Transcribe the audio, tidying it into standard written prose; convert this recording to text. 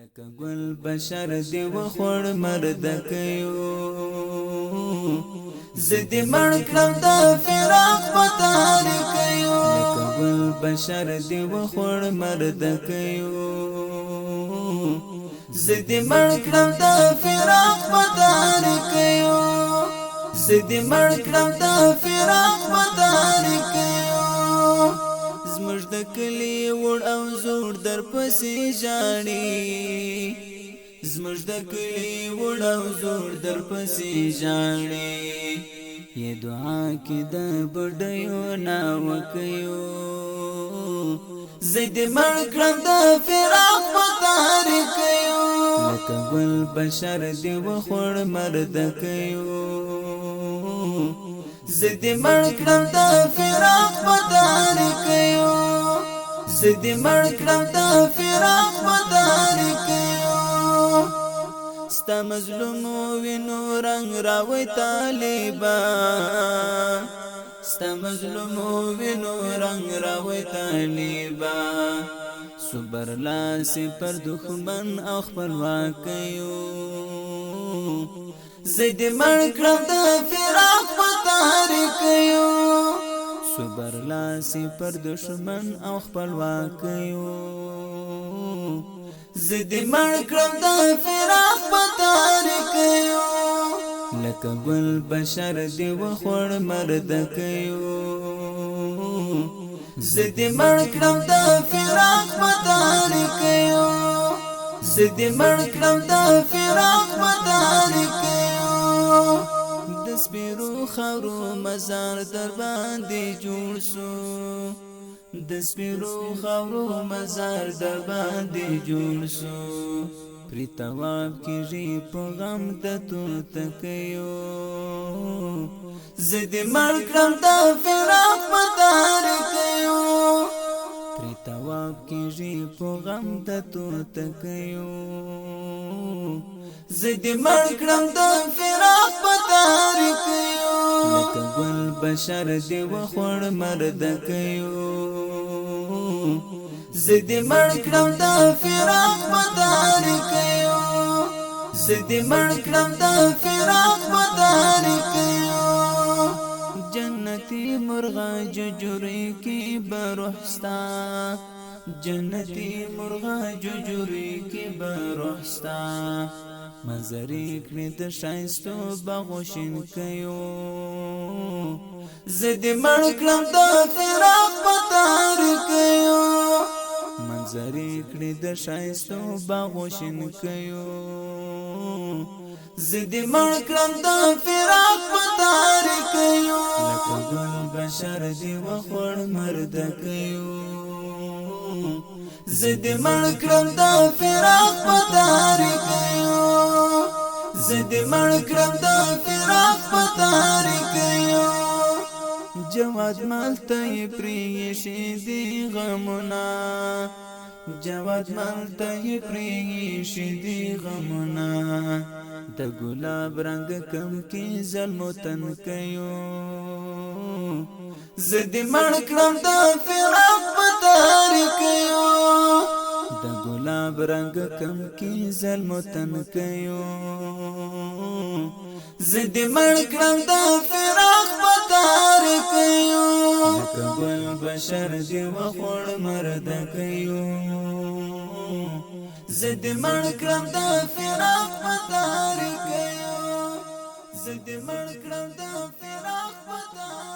لکه ګل بشر دی وخوړ مرد کيو زدي مړ کړم د فراق پتار کيو لکه ګل بشر دی وخوړ مرد کيو زدي مړ کړم د فراق پتار کيو زدي مړ کړم د فراق پتار کيو زموږ د کلی وړ او زوړ در پسې ژاړي زموږ د کلی وړ او زوړ در پسې ژاړي یې دعا کې د بډیو نا وکيو زید مړ کړم د فراق په تاریخ کيو لکه ګل بشر دی وخوړ مرد کيو زدي مړ کړم د فراق په تاریخ کيو زدي مړ کړم د فراق په تاریخ کيو ستا مظلوم وینو رنگ راوي طالبان ستا مظلوم وینو رنگ راوي طالبان صبر لاس پر دښمن او خپلواک کيو زدي مړ کړم د فراق په تاریخ کيو صبر لاس پر دشمن او خپلواک کيو زدي مړ کړم د فراق په تاریخ کيو لکه ګل بشر دی وخوړ مرد کيو زدي مړ کړم د فراق په تاریخ کيو زدي مړ کړم د فراق په تاریخ کيو د سپیرو خاورو مزار در باندې جوړ شو د سپیرو خاورو مزار در باندې جوړ شو پری تواب کېږي په غم د توت کيو زدي مړ کړم د فراق په تاریخ کيو پری تواب کېږي په غم د توت کيو زدي مړ کړم د فراق په تاریخ کيو لکه ګل بشر دی وخوړ مرد کيو زدي مړ کړم د فراق په تاریخ کيو زدي مړ کړم د فراق په تاریخ کيو جنتی مرغا ججوري کی بروحستا جنتی مرغا ججوري کی بروحستا منظرې کړې د شایستو باغوشین کيو زدي مړ کړم د فراق په تاریخ کيو منظرې کړې د شایستو باغوشین کيو زدي مړ کړم د فراق په تاریخ کيو لکه ګل بشر دی وخوړ مرد کيو زدي مړ کړم د فراق په تاریخ کيو زدي مړ کړم د فراق په تاریخ کيو جواد مالته پریشي دی غمنا جواد مالته پریشي دی غمنا د ګلاب رنگ کم کی ظلمتن کيو زدي مړ کړم د فراق په تاریخ کيو د ګلاب رنگ کم کی ظلمتن کيو زدي مړ کړم د فراق په تاریخ کيو لکه ګل بشر دی وخوړ مرد کيو زدي مړ کړم د فراق په تاریخ کيو زدي مړ کړم د فراق په تاریخ